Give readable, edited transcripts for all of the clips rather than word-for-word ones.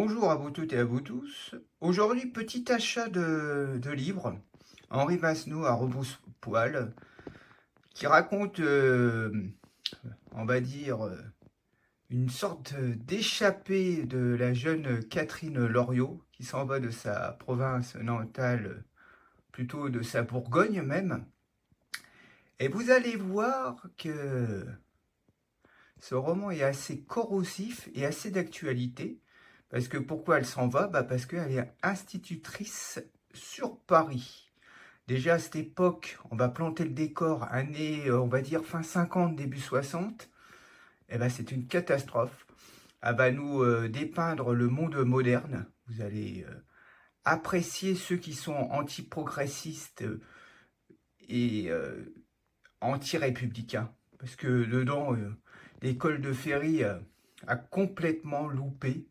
Bonjour à vous toutes et à vous tous. Aujourd'hui, petit achat de livres. Henri Masseneau à Rebrousse-Poil, qui raconte, on va dire, une sorte d'échappée de la jeune Catherine Loriot, qui s'en va de sa province natale, plutôt de sa Bourgogne même. Et vous allez voir que ce roman est assez corrosif et assez d'actualité. Parce que pourquoi elle s'en va? Parce qu'elle est institutrice sur Paris. Déjà à cette époque, on va planter le décor, année, on va dire fin 50, début 60. C'est une catastrophe. Elle va nous dépeindre le monde moderne. Vous allez apprécier ceux qui sont anti-progressistes et anti-républicains. Parce que dedans, l'école de Ferry a complètement loupé.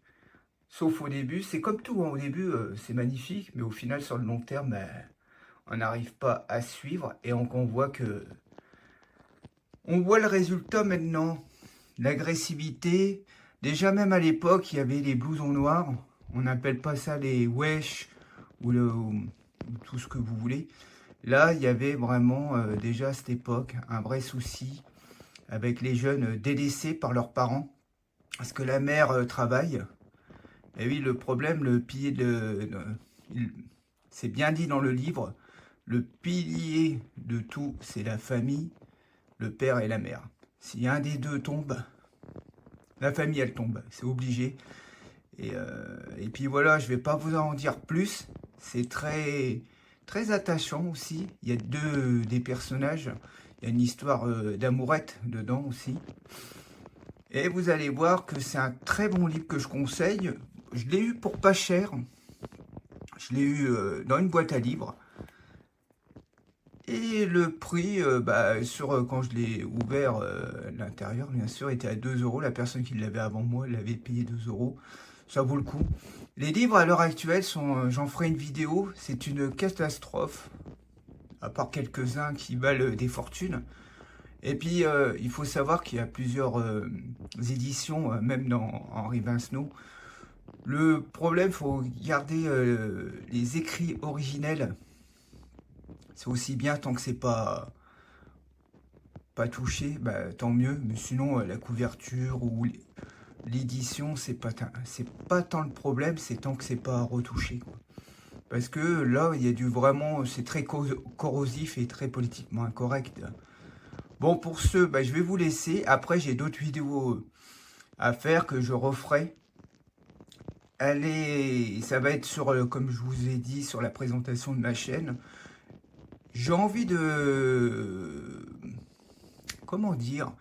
Sauf au début, c'est comme tout, hein. Au début, c'est magnifique, mais au final, sur le long terme, on n'arrive pas à suivre et on voit on voit le résultat maintenant. L'agressivité. Déjà, même à l'époque, il y avait les blousons noirs. On n'appelle pas ça les wesh ou tout ce que vous voulez. Là, il y avait vraiment, déjà à cette époque, un vrai souci avec les jeunes délaissés par leurs parents. Parce que la mère travaille. Et oui, le problème, le pilier c'est bien dit dans le livre, le pilier de tout, c'est la famille, le père et la mère. Si un des deux tombe, la famille, elle tombe, c'est obligé. Et puis voilà, je vais pas vous en dire plus. C'est très, très attachant aussi. Il y a des personnages. Il y a une histoire d'amourette dedans aussi. Et vous allez voir que c'est un très bon livre que je conseille. Je l'ai eu pour pas cher. Je l'ai eu dans une boîte à livres. Et le prix, quand je l'ai ouvert, l'intérieur, bien sûr, était à 2 euros. La personne qui l'avait avant moi, elle avait payé 2 euros. Ça vaut le coup. Les livres, à l'heure actuelle, j'en ferai une vidéo. C'est une catastrophe. À part quelques-uns qui valent des fortunes. Et puis, il faut savoir qu'il y a plusieurs éditions, même dans Henri Vincenot. Le problème, il faut garder les écrits originels. C'est aussi bien tant que c'est pas touché, tant mieux. Mais sinon, la couverture ou l'édition, c'est pas tant le problème, c'est tant que c'est pas retouché, quoi. Parce que là, il y a c'est très corrosif et très politiquement incorrect. Bon, pour ce, je vais vous laisser. Après, j'ai d'autres vidéos à faire que je referai. Ça va être sur, comme je vous ai dit, sur la présentation de ma chaîne. J'ai envie comment dire,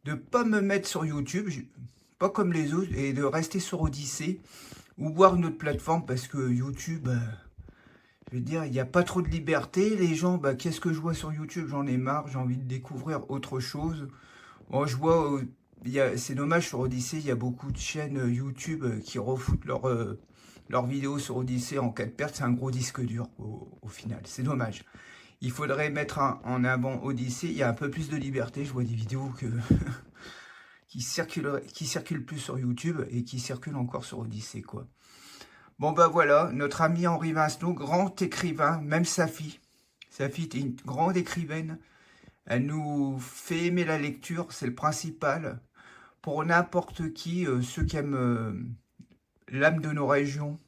de pas me mettre sur YouTube, pas comme les autres, et de rester sur Odyssée ou voir une autre plateforme parce que YouTube, je veux dire, il n'y a pas trop de liberté. Les gens, qu'est-ce que je vois sur YouTube? J'en ai marre, j'ai envie de découvrir autre chose. Bon, je vois, c'est dommage sur Odyssée, il y a beaucoup de chaînes YouTube qui refoutent leurs vidéos sur Odyssée en cas de perte. C'est un gros disque dur au final, c'est dommage. Il faudrait mettre en avant Odyssée, il y a un peu plus de liberté. Je vois des vidéos qui circulent plus sur YouTube et qui circulent encore sur Odyssée, quoi. Bon, voilà, notre ami Henri Vincenot, grand écrivain, même sa fille. Sa fille était une grande écrivaine. Elle nous fait aimer la lecture, c'est le principal. Pour n'importe qui, ceux qui aiment l'âme de nos régions,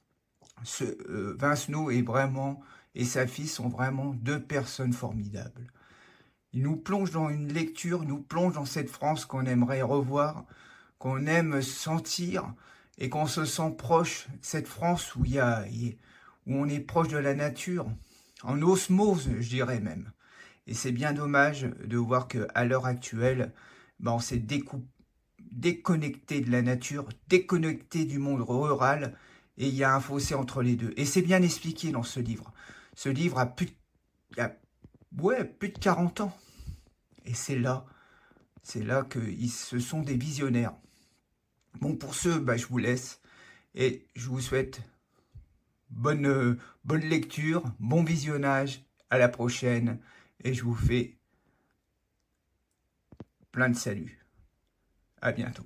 Vincenot est vraiment, et sa fille sont vraiment deux personnes formidables. Ils nous plongent dans une lecture, nous plongent dans cette France qu'on aimerait revoir, qu'on aime sentir et qu'on se sent proche. Cette France où où on est proche de la nature, en osmose, je dirais même. Et c'est bien dommage de voir qu'à l'heure actuelle, on s'est déconnecté de la nature, déconnecté du monde rural, et il y a un fossé entre les deux. Et c'est bien expliqué dans ce livre. Ce livre plus de 40 ans. Et c'est là que ce sont des visionnaires. Bon, pour ce, je vous laisse et je vous souhaite bonne lecture, bon visionnage. À la prochaine et je vous fais plein de saluts. À bientôt.